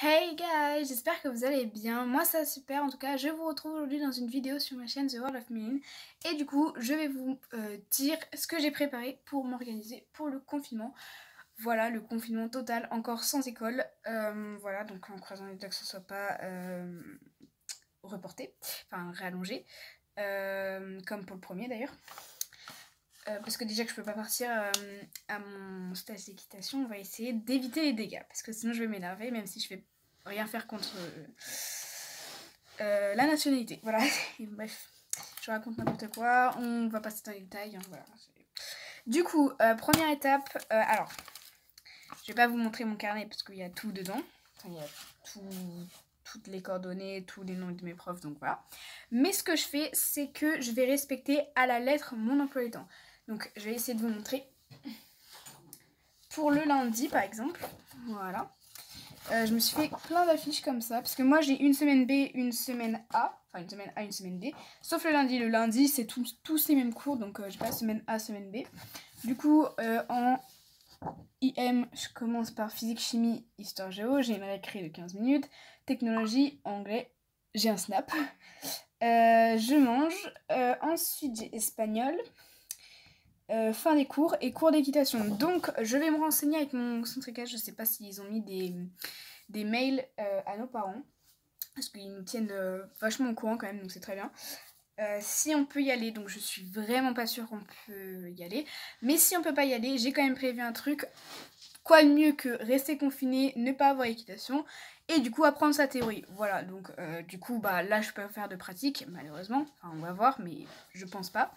Hey guys, j'espère que vous allez bien. Moi ça va super, en tout cas je vous retrouve aujourd'hui dans une vidéo sur ma chaîne The World of Meline. Et du coup je vais vous dire ce que j'ai préparé pour m'organiser pour le confinement. Voilà, le confinement total, encore sans école. Voilà, donc en croisant les doigts que ce soit pas reporté, enfin rallongé. Comme pour le premier d'ailleurs. Parce que déjà que je peux pas partir à mon stage d'équitation, on va essayer d'éviter les dégâts. Parce que sinon je vais m'énerver, même si je vais rien faire contre la nationalité. Voilà, bref, je raconte n'importe quoi, on va passer dans les détails. Hein, voilà. Du coup, première étape, alors, je vais pas vous montrer mon carnet parce qu'il y a tout dedans. Enfin, il y a toutes les coordonnées, tous les noms de mes profs, donc voilà. Mais ce que je fais, c'est que je vais respecter à la lettre mon emploi du temps. Donc je vais essayer de vous montrer. Pour le lundi par exemple, voilà. Je me suis fait plein d'affiches comme ça. Parce que moi j'ai une semaine B, une semaine A. Enfin une semaine A, une semaine B. Sauf le lundi. Le lundi c'est tous les mêmes cours. Donc j'ai pas semaine A, semaine B. Du coup en IM je commence par physique, chimie, histoire, géo. J'ai une récré de 15 minutes. Technologie, anglais. J'ai un snap. Je mange. Ensuite j'ai espagnol. Fin des cours et cours d'équitation. Donc je vais me renseigner avec mon centricage. Je sais pas s'ils ont mis des mails à nos parents. Parce qu'ils nous tiennent vachement au courant quand même, donc c'est très bien. Si on peut y aller, donc je suis vraiment pas sûre qu'on peut y aller. Mais si on peut pas y aller, j'ai quand même prévu un truc. Quoi de mieux que rester confiné, ne pas avoir équitation et du coup apprendre sa théorie. Voilà, donc du coup bah là je peux pas faire de pratique malheureusement. Enfin on va voir, mais je pense pas.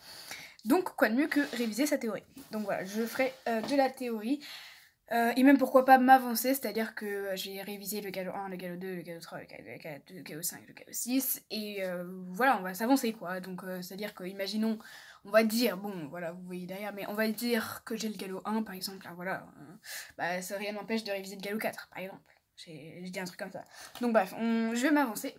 Donc quoi de mieux que réviser sa théorie. Donc voilà, je ferai de la théorie. Et même pourquoi pas m'avancer, c'est-à-dire que j'ai révisé le galop 1, le galop 2, le galop 3, le galop 2, le galop 5, le galop 6. Et voilà, on va s'avancer quoi. Donc c'est-à-dire que, imaginons, on va dire, bon voilà, vous voyez derrière, mais on va dire que j'ai le galop 1 par exemple, là voilà. Bah ça rien m'empêche de réviser le galop 4 par exemple. J'ai dit un truc comme ça. Donc bref, je vais m'avancer.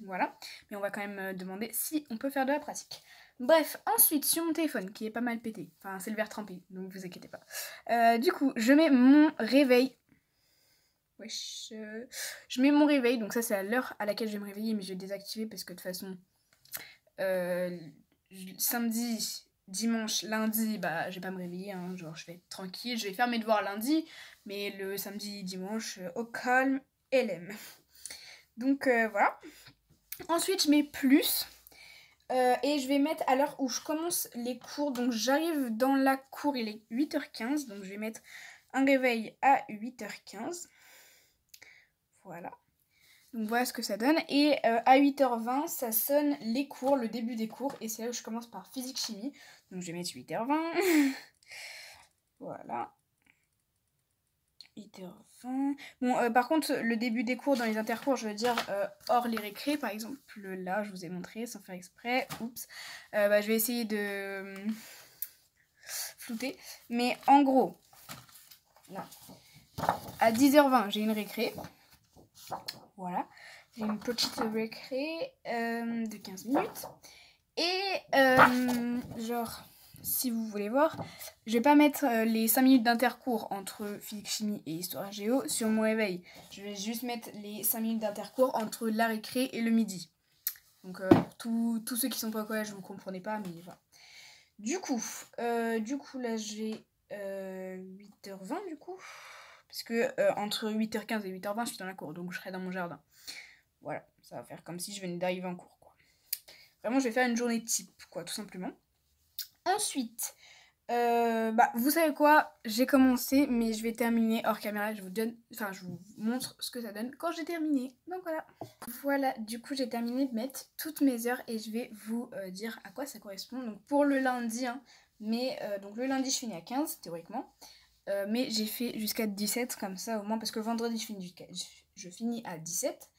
Voilà. Mais on va quand même demander si on peut faire de la pratique. Bref, ensuite sur mon téléphone qui est pas mal pété, enfin c'est le verre trempé, donc vous inquiétez pas. Du coup, je mets mon réveil. Wesh. Je mets mon réveil, donc ça c'est à l'heure à laquelle je vais me réveiller, mais je vais désactiver parce que de toute façon, samedi, dimanche, lundi, bah je vais pas me réveiller, hein, genre je vais être tranquille, je vais faire mes devoirs lundi, mais le samedi, dimanche, au calme, LM. Donc voilà. Ensuite, je mets plus. Et je vais mettre à l'heure où je commence les cours. Donc j'arrive dans la cour, il est 8h15. Donc je vais mettre un réveil à 8h15. Voilà. Donc voilà ce que ça donne. Et à 8h20, ça sonne les cours, le début des cours. Et c'est là où je commence par physique-chimie. Donc je vais mettre 8h20. Voilà. 8h20. Bon, par contre, le début des cours dans les intercours, je veux dire hors les récrés, par exemple, là, je vous ai montré sans faire exprès. Oups. Bah, je vais essayer de flouter. Mais en gros, là, à 10h20, j'ai une récré. Voilà. J'ai une petite récré de 15 minutes. Et genre, si vous voulez voir, je vais pas mettre les 5 minutes d'intercours entre physique, chimie et histoire géo sur mon réveil. Je vais juste mettre les 5 minutes d'intercours entre la récré et le midi. Donc pour tous ceux qui sont pas au collège, vous ne comprenez pas, mais voilà. Du coup là j'ai 8h20 du coup. Parce que entre 8h15 et 8h20, je suis dans la cour, donc je serai dans mon jardin. Voilà, ça va faire comme si je venais d'arriver en cours, quoi. Vraiment, je vais faire une journée type, quoi, tout simplement. Ensuite, bah, vous savez quoi, j'ai commencé, mais je vais terminer hors caméra. Je vous montre ce que ça donne quand j'ai terminé. Donc voilà. Voilà, du coup, j'ai terminé de mettre toutes mes heures et je vais vous dire à quoi ça correspond. Donc pour le lundi, hein, mais donc le lundi, je finis à 15, théoriquement. Mais j'ai fait jusqu'à 17, comme ça au moins, parce que le vendredi, je finis à 17.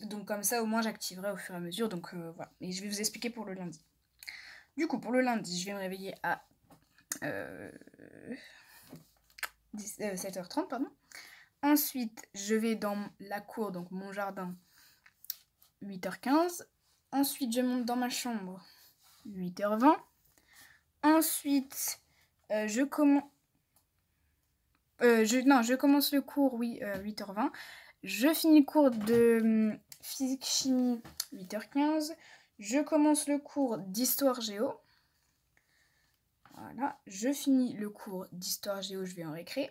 Donc comme ça au moins j'activerai au fur et à mesure. Donc voilà. Et je vais vous expliquer pour le lundi. Du coup pour le lundi je vais me réveiller à 7h30 pardon. Ensuite je vais dans la cour, donc mon jardin, 8h15. Ensuite je monte dans ma chambre, 8h20. Ensuite je commence... Non, je commence le cours, oui, 8h20. Je finis le cours de physique-chimie, 8h15. Je commence le cours d'histoire-géo. Voilà, je finis le cours d'histoire-géo, je vais en récré.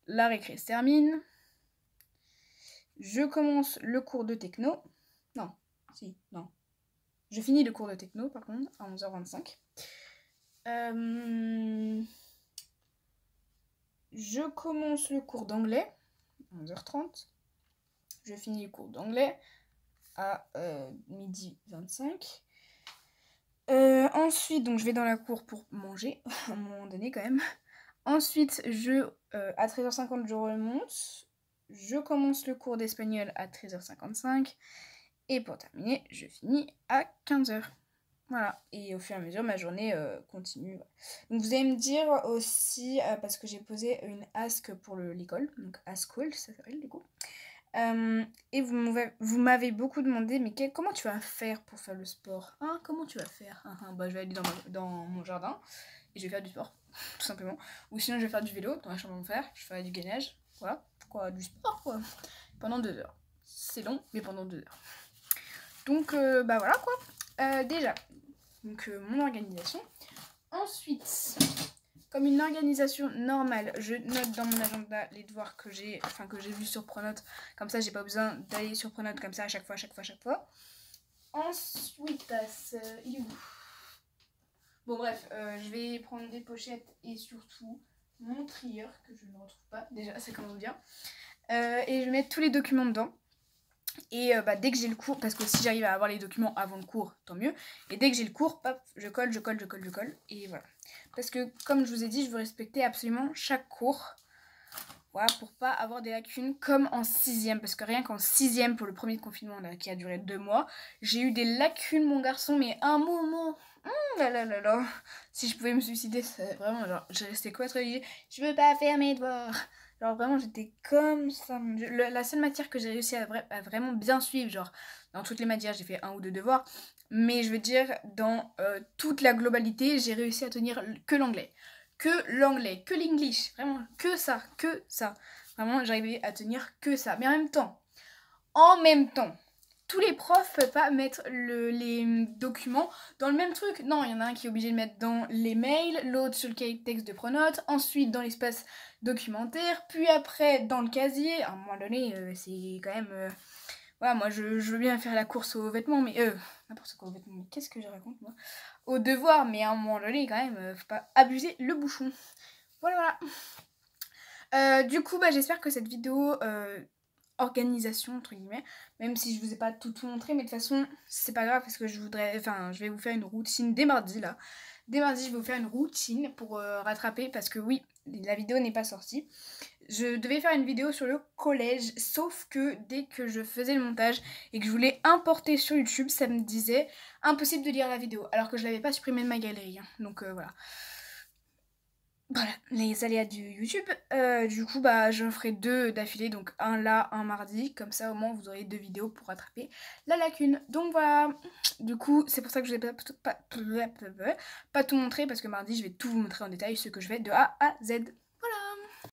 La récré se termine. Je commence le cours de techno. Non, si, non. Je finis le cours de techno, par contre, à 11h25. Je commence le cours d'anglais, 11h30. Je finis le cours d'anglais à 12h25. Ensuite, donc je vais dans la cour pour manger, à un moment donné quand même. Ensuite, à 13h50, je remonte. Je commence le cours d'espagnol à 13h55. Et pour terminer, je finis à 15h. Voilà, et au fur et à mesure, ma journée continue. Donc vous allez me dire aussi, parce que j'ai posé une ask pour l'école, donc Askworld, ça s'appelle du coup. Et vous m'avez beaucoup demandé, mais comment tu vas faire pour faire le sport, hein? Comment tu vas faire? Bah, je vais aller dans mon jardin et je vais faire du sport, tout simplement. Ou sinon, je vais faire du vélo dans la chambre de mon frère, je ferai du gainage, voilà, quoi, du sport, quoi, pendant 2 heures. C'est long, mais pendant 2 heures. Donc, bah voilà, quoi. Déjà, donc mon organisation. Ensuite, comme une organisation normale, je note dans mon agenda les devoirs que j'ai vus sur Pronote. Comme ça, j'ai pas besoin d'aller sur Pronote comme ça à chaque fois. Ensuite, il est où? Bon bref, je vais prendre des pochettes et surtout mon trieur que je ne retrouve pas. Déjà, ça commence bien. Et je vais mettre tous les documents dedans. Et dès que j'ai le cours, parce que si j'arrive à avoir les documents avant le cours, tant mieux. Et dès que j'ai le cours, hop, je colle. Et voilà. Parce que comme je vous ai dit, je veux respecter absolument chaque cours. Voilà, pour pas avoir des lacunes comme en 6e. Parce que rien qu'en 6e, pour le premier confinement là, qui a duré 2 mois, j'ai eu des lacunes, mon garçon, mais un moment. Là. Si je pouvais me suicider, c'est vraiment, genre, je restais quoi être obligée. Je veux pas faire mes devoirs. Genre vraiment j'étais comme ça. La seule matière que j'ai réussi à vraiment bien suivre, genre dans toutes les matières j'ai fait 1 ou 2 devoirs, mais je veux dire dans toute la globalité j'ai réussi à tenir que l'anglais, que l'English, vraiment que ça. Vraiment j'arrivais à tenir que ça. Mais en même temps, tous les profs peuvent pas mettre les documents dans le même truc. Non, il y en a un qui est obligé de mettre dans les mails, l'autre sur le cahier de texte de Pronote, ensuite dans l'espace documentaire, puis après dans le casier. À un moment donné, c'est quand même... Voilà, moi je veux bien faire la course aux vêtements, mais... n'importe quoi aux vêtements, mais qu'est-ce que je raconte moi? Aux devoirs, mais à un moment donné, quand même, faut pas abuser le bouchon. Voilà. Du coup, j'espère que cette vidéo... organisation entre guillemets, même si je vous ai pas tout montré, mais de toute façon c'est pas grave parce que je vais vous faire une routine dès mardi là. Dès mardi je vais vous faire une routine pour rattraper parce que oui, la vidéo n'est pas sortie. Je devais faire une vidéo sur le collège, sauf que dès que je faisais le montage et que je voulais importer sur YouTube, ça me disait impossible de lire la vidéo alors que je l'avais pas supprimée de ma galerie, hein. Donc voilà. Voilà, les aléas du YouTube. Du coup, j'en ferai 2 d'affilée, donc un là, un mardi. Comme ça, au moins, vous aurez 2 vidéos pour rattraper la lacune. Donc voilà. Du coup, c'est pour ça que je vais pas tout montrer, parce que mardi, je vais tout vous montrer en détail, ce que je fais de A à Z.